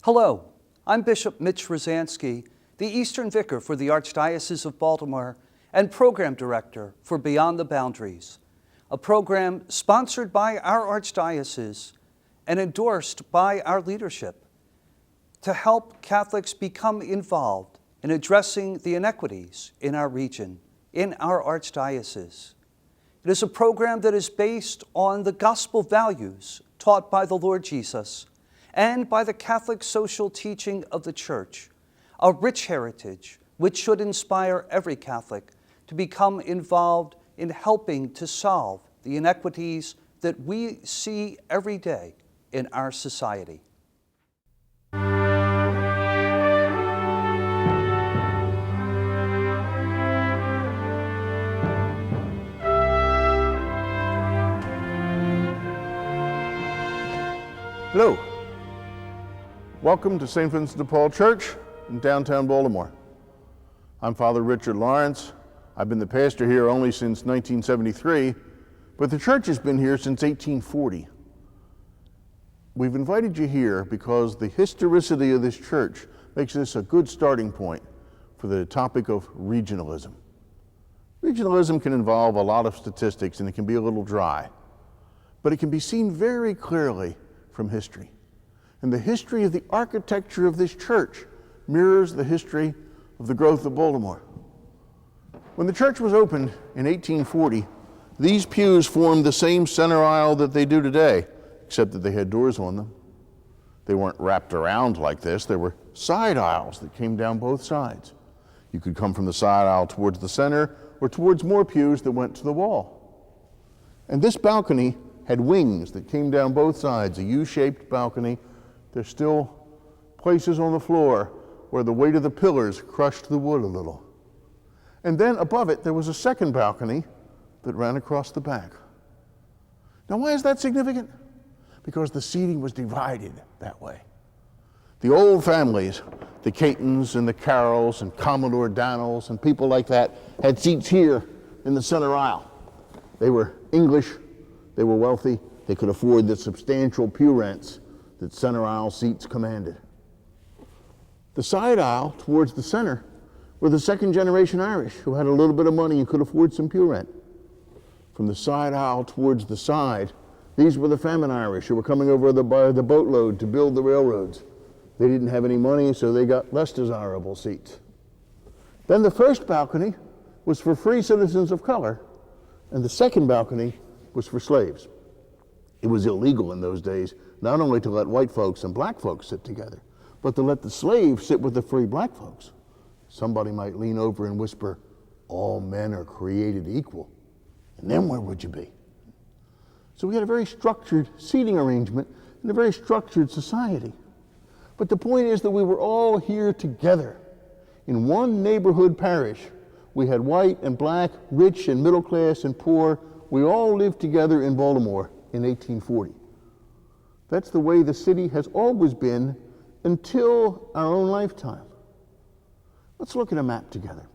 Hello, I'm Bishop Mitch Rosansky, the Eastern Vicar for the Archdiocese of Baltimore and Program Director for Beyond the Boundaries, a program sponsored by our Archdiocese and endorsed by our leadership to help Catholics become involved in addressing the inequities in our region, in our Archdiocese. It is a program that is based on the gospel values taught by the Lord Jesus and by the Catholic social teaching of the Church, a rich heritage which should inspire every Catholic to become involved in helping to solve the inequities that we see every day in our society. Hello. Welcome to St. Vincent de Paul Church in downtown Baltimore. I'm Father Richard Lawrence. I've been the pastor here only since 1973, but the church has been here since 1840. We've invited you here because the historicity of this church makes this a good starting point for the topic of regionalism. Regionalism can involve a lot of statistics and it can be a little dry, but it can be seen very clearly from history. And the history of the architecture of this church mirrors the history of the growth of Baltimore. When the church was opened in 1840, these pews formed the same center aisle that they do today, except that they had doors on them. They weren't wrapped around like this. There were side aisles that came down both sides. You could come from the side aisle towards the center or towards more pews that went to the wall. And this balcony had wings that came down both sides, a U-shaped balcony. There's still places on the floor where the weight of the pillars crushed the wood a little. And then above it, there was a second balcony that ran across the back. Now, why is that significant? Because the seating was divided that way. The old families, the Catons and the Carrolls and Commodore Dannells and people like that had seats here in the center aisle. They were English, they were wealthy, they could afford the substantial pew rents that center aisle seats commanded. The side aisle towards the center were the second generation Irish who had a little bit of money and could afford some pew rent. From the side aisle towards the side, these were the famine Irish who were coming over by the boatload to build the railroads. They didn't have any money, so they got less desirable seats. Then the first balcony was for free citizens of color, and the second balcony was for slaves. It was illegal in those days not only to let white folks and black folks sit together, but to let the slaves sit with the free black folks. Somebody might lean over and whisper, "All men are created equal." And then where would you be? So we had a very structured seating arrangement and a very structured society. But the point is that we were all here together. In one neighborhood parish, we had white and black, rich and middle class and poor. We all lived together in Baltimore in 1840. That's the way the city has always been until our own lifetime. Let's look at a map together.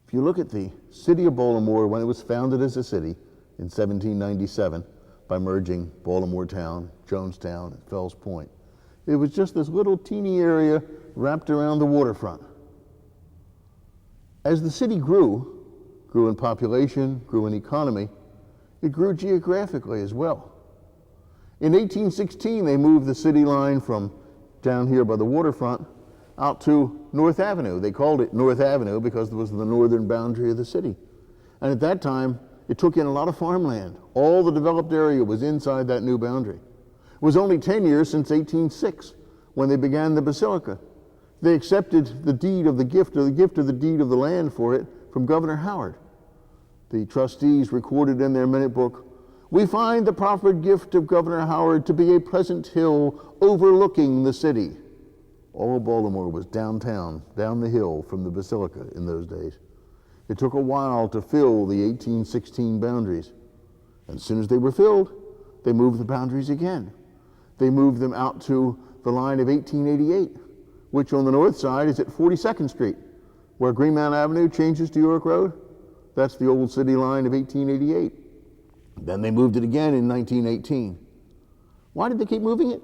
If you look at the city of Baltimore when it was founded as a city in 1797 by merging Baltimore Town, Jonestown, and Fells Point, it was just this little teeny area wrapped around the waterfront. As the city grew in population, grew in economy, it grew geographically as well. In 1816, they moved the city line from down here by the waterfront out to North Avenue. They called it North Avenue because it was the northern boundary of the city. And at that time, it took in a lot of farmland. All the developed area was inside that new boundary. It was only 10 years since 1806 when they began the basilica. They accepted the deed of the gift of the deed of the land for it from Governor Howard. The trustees recorded in their minute book, "We find the proffered gift of Governor Howard to be a pleasant hill overlooking the city." All of Baltimore was downtown, down the hill from the basilica in those days. It took a while to fill the 1816 boundaries. And as soon as they were filled, they moved the boundaries again. They moved them out to the line of 1888, which on the north side is at 42nd Street, where Greenmount Avenue changes to York Road. That's the old city line of 1888. Then they moved it again in 1918. Why did they keep moving it?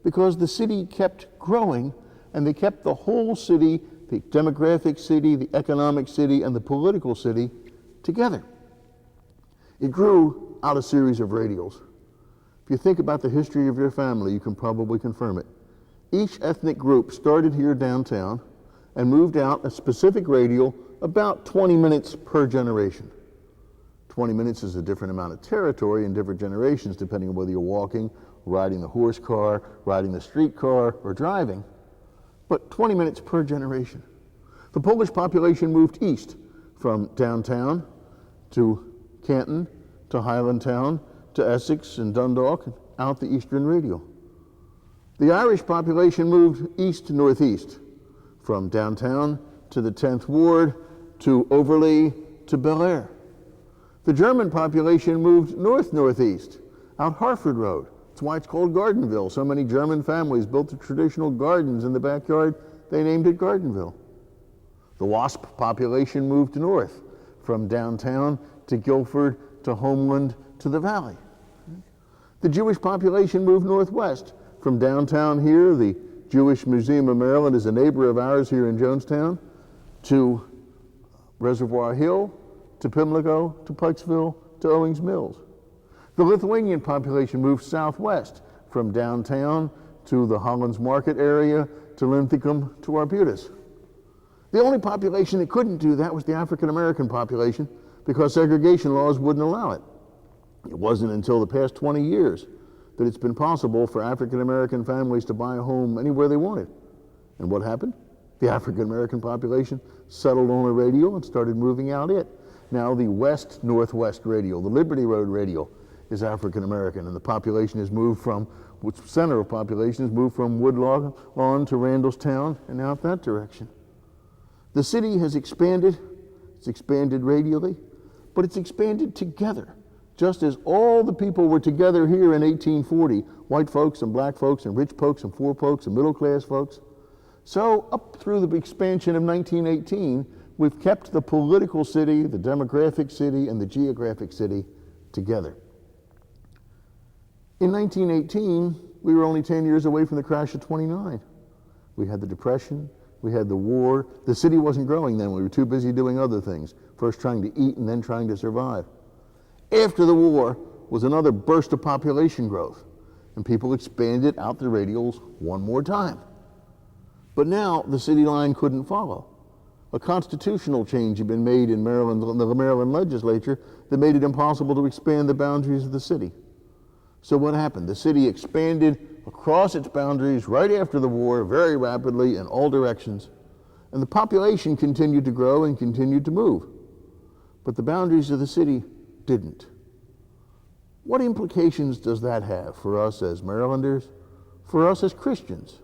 because the city kept growing, and they kept the whole city, the demographic city, the economic city, and the political city together. It grew out a series of radials. If you think about the history of your family, you can probably confirm it. Each ethnic group started here downtown and moved out a specific radial about 20 minutes per generation. 20 minutes is a different amount of territory in different generations, depending on whether you're walking, riding the horse car, riding the streetcar, or driving. But 20 minutes per generation. The Polish population moved east from downtown to Canton, to Highlandtown, to Essex and Dundalk, and out the eastern radial. The Irish population moved east to northeast, from downtown to the 10th Ward, to Overley, to Bel Air. The German population moved north-northeast, out Harford Road. That's why it's called Gardenville. So many German families built the traditional gardens in the backyard. They named it Gardenville. The WASP population moved north, from downtown to Guilford, to Homeland, to the Valley. The Jewish population moved northwest, from downtown here. The Jewish Museum of Maryland is a neighbor of ours here in Jonestown, to Reservoir Hill, to Pimlico, to Pikesville, to Owings Mills. The Lithuanian population moved southwest, from downtown to the Hollands Market area, to Linthicum, to Arbutus. The only population that couldn't do that was the African American population, because segregation laws wouldn't allow it. It wasn't until the past 20 years that it's been possible for African American families to buy a home anywhere they wanted. And what happened? The African American population settled on a radial and started moving out it. Now the west-northwest radial, the Liberty Road radial, is African American, and the population has moved from, which center of population has moved from Woodlawn to Randallstown and out that direction. The city has expanded. It's expanded radially, but it's expanded together. Just as all the people were together here in 1840, white folks and black folks and rich folks and poor folks and middle class folks, so up through the expansion of 1918, we've kept the political city, the demographic city, and the geographic city together. In 1918, we were only 10 years away from the crash of '29. We had the Depression, we had the war. The city wasn't growing then. We were too busy doing other things, first trying to eat and then trying to survive. After the war was another burst of population growth, and people expanded out the radials one more time. But now the city line couldn't follow. A constitutional change had been made in Maryland, the Maryland legislature, that made it impossible to expand the boundaries of the city. So what happened? The city expanded across its boundaries right after the war very rapidly in all directions, and the population continued to grow and continued to move. But the boundaries of the city didn't. What implications does that have for us as Marylanders, for us as Christians?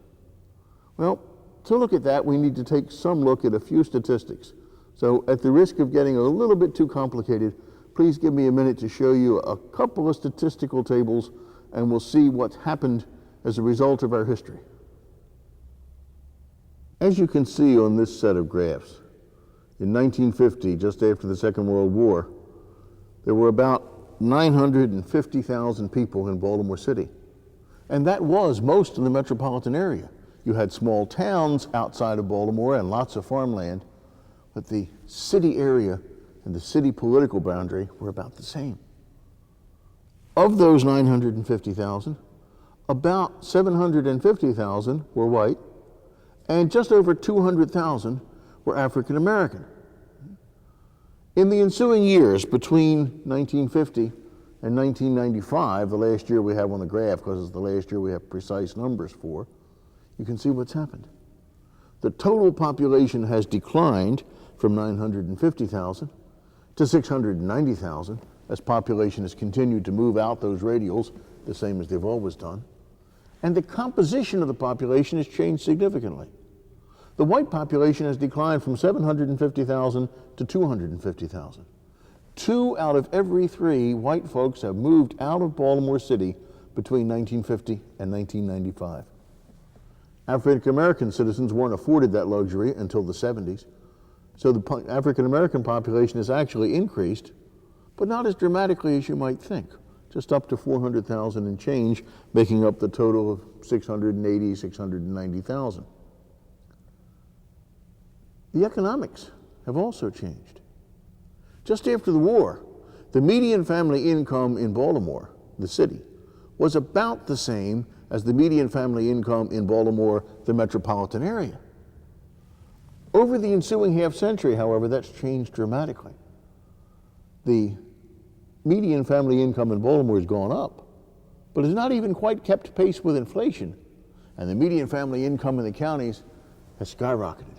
Well, to look at that, we need to take some look at a few statistics. So at the risk of getting a little bit too complicated, please give me a minute to show you a couple of statistical tables, and we'll see what's happened as a result of our history. As you can see on this set of graphs, in 1950, just after the Second World War, there were about 950,000 people in Baltimore City. And that was most of the metropolitan area. You had small towns outside of Baltimore and lots of farmland, but the city area and the city political boundary were about the same. Of those 950,000, about 750,000 were white, and just over 200,000 were African American. In the ensuing years, between 1950 and 1995, the last year we have on the graph, because it's the last year we have precise numbers for, you can see what's happened. The total population has declined from 950,000 to 690,000 as population has continued to move out those radials, the same as they've always done. And the composition of the population has changed significantly. The white population has declined from 750,000 to 250,000. 2 out of every 3 white folks have moved out of Baltimore City between 1950 and 1995. African American citizens weren't afforded that luxury until the 70s. So the African American population has actually increased, but not as dramatically as you might think. just up to 400,000 and change, making up the total of 680, 690,000. The economics have also changed. Just after the war, the median family income in Baltimore, the city, was about the same as the median family income in Baltimore, the metropolitan area. Over the ensuing half century, however, that's changed dramatically. The median family income in Baltimore has gone up, but has not even quite kept pace with inflation, and the median family income in the counties has skyrocketed,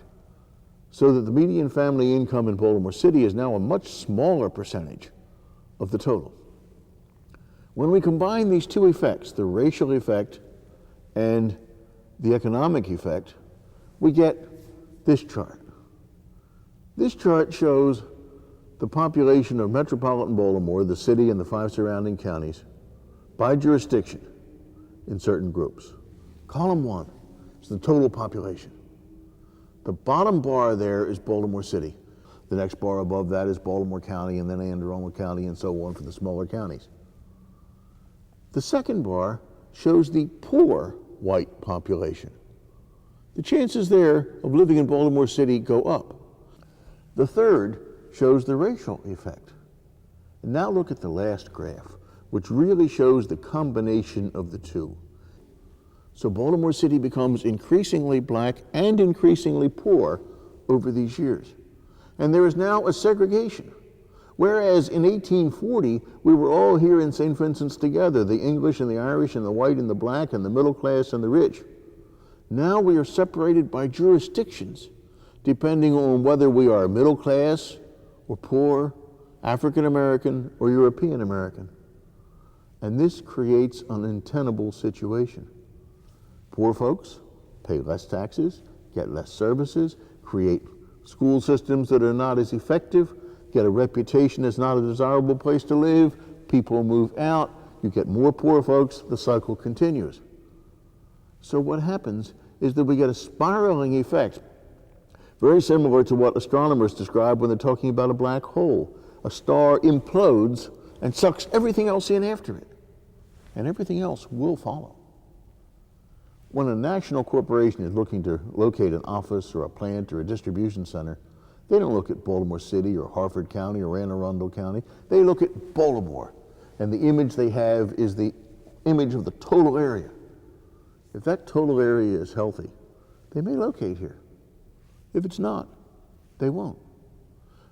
so that the median family income in Baltimore City is now a much smaller percentage of the total. When we combine these two effects, the racial effect and the economic effect, we get this chart. This chart shows the population of metropolitan Baltimore, the city and the 5 surrounding counties, by jurisdiction in certain groups. Column 1 is the total population. The bottom bar there is Baltimore City. The next bar above that is Baltimore County, and then Anne Arundel County, and so on for the smaller counties. The second bar shows the poor white population. The chances there of living in Baltimore City go up. The third shows the racial effect. And now look at the last graph, which really shows the combination of the two. So Baltimore City becomes increasingly black and increasingly poor over these years. And there is now a segregation. Whereas in 1840, we were all here in St. Vincent's together, the English and the Irish and the white and the black and the middle class and the rich. Now we are separated by jurisdictions, depending on whether we are middle class or poor, African American or European American. And this creates an untenable situation. Poor folks pay less taxes, get less services, create school systems that are not as effective, get a reputation as not a desirable place to live, people move out, you get more poor folks, the cycle continues. So what happens is that we get a spiraling effect, very similar to what astronomers describe when they're talking about a black hole. A star implodes and sucks everything else in after it, and everything else will follow. When a national corporation is looking to locate an office or a plant or a distribution center, they don't look at Baltimore City or Harford County or Anne Arundel County. They look at Baltimore, and the image they have is the image of the total area. If that total area is healthy, they may locate here. If it's not, they won't.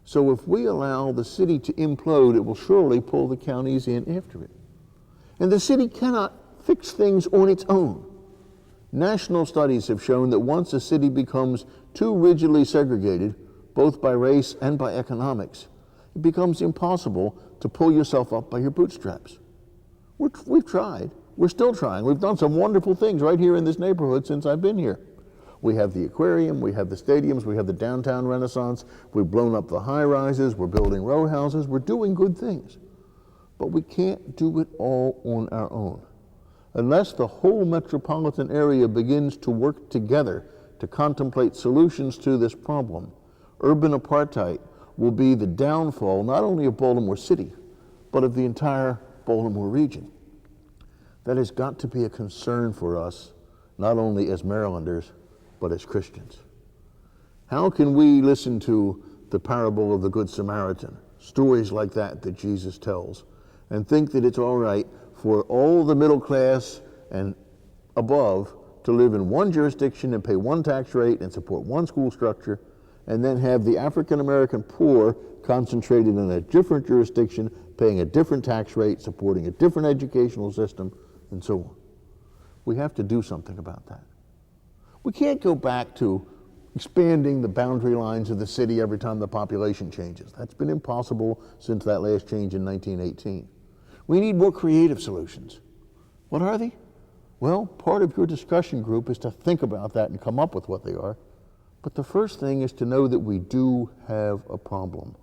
So if we allow the city to implode, it will surely pull the counties in after it. And the city cannot fix things on its own. National studies have shown that once a city becomes too rigidly segregated, both by race and by economics, it becomes impossible to pull yourself up by your bootstraps. We've tried. We're still trying. We've done some wonderful things right here in this neighborhood since I've been here. We have the aquarium, we have the stadiums, we have the downtown renaissance, we've blown up the high-rises, we're building row houses, we're doing good things. But we can't do it all on our own. Unless the whole metropolitan area begins to work together to contemplate solutions to this problem, urban apartheid will be the downfall not only of Baltimore City, but of the entire Baltimore region. That has got to be a concern for us, not only as Marylanders, but as Christians. How can we listen to the parable of the Good Samaritan, stories like that that Jesus tells, and think that it's all right for all the middle class and above to live in one jurisdiction and pay one tax rate and support one school structure, and then have the African American poor concentrated in a different jurisdiction, paying a different tax rate, supporting a different educational system, and so on. We have to do something about that. We can't go back to expanding the boundary lines of the city every time the population changes. That's been impossible since that last change in 1918. We need more creative solutions. What are they? Well, part of your discussion group is to think about that and come up with what they are. But the first thing is to know that we do have a problem,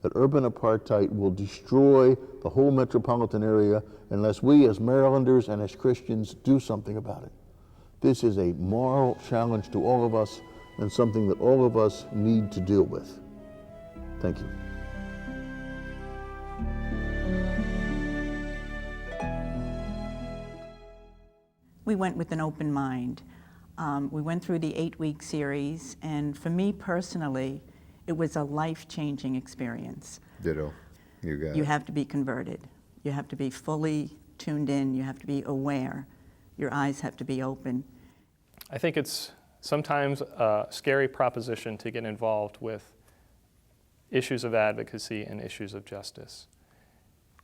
that urban apartheid will destroy the whole metropolitan area unless we as Marylanders and as Christians do something about it. This is a moral challenge to all of us and something that all of us need to deal with. Thank you. We went with an open mind. We went through the 8-week series, and for me personally, it was a life-changing experience. Ditto. You got You it. have to be converted. You have to be fully tuned in. You have to be aware. Your eyes have to be open. I think it's sometimes a scary proposition to get involved with issues of advocacy and issues of justice.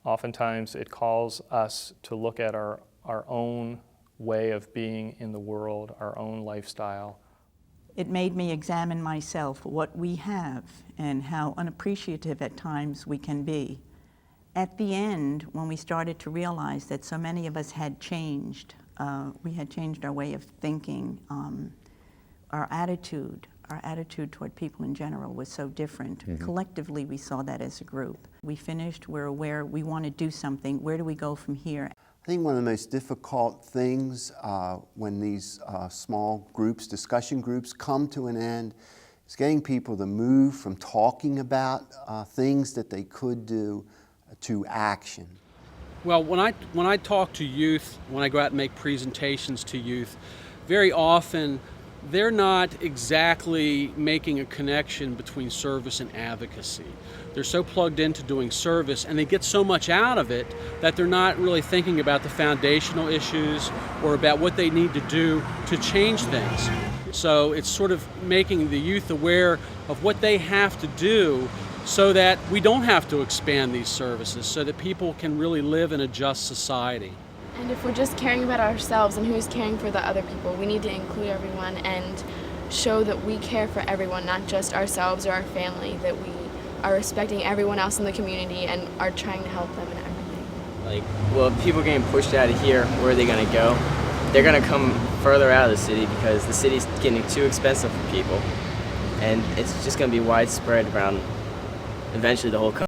Oftentimes it calls us to look at our own way of being in the world, our own lifestyle. It made me examine myself, what we have, and how unappreciative at times we can be. At the end, when we started to realize that so many of us had changed, we had changed our way of thinking, our attitude toward people in general was so different. Mm-hmm. Collectively, we saw that as a group. We finished, we're aware, we want to do something. Where do we go from here? I think one of the most difficult things when these small groups, discussion groups, come to an end is getting people to move from talking about things that they could do to action. Well, when I talk to youth, when I go out and make presentations to youth, very often they're not exactly making a connection between service and advocacy. They're so plugged into doing service and they get so much out of it that they're not really thinking about the foundational issues or about what they need to do to change things. So it's sort of making the youth aware of what they have to do so that we don't have to expand these services, so that people can really live in a just society. And if we're just caring about ourselves and who's caring for the other people, we need to include everyone and show that we care for everyone, not just ourselves or our family, that we are respecting everyone else in the community and are trying to help them in everything. Like, well, if people getting pushed out of here, where are they going to go? They're going to come further out of the city because the city's getting too expensive for people. And it's just going to be widespread around eventually the whole country.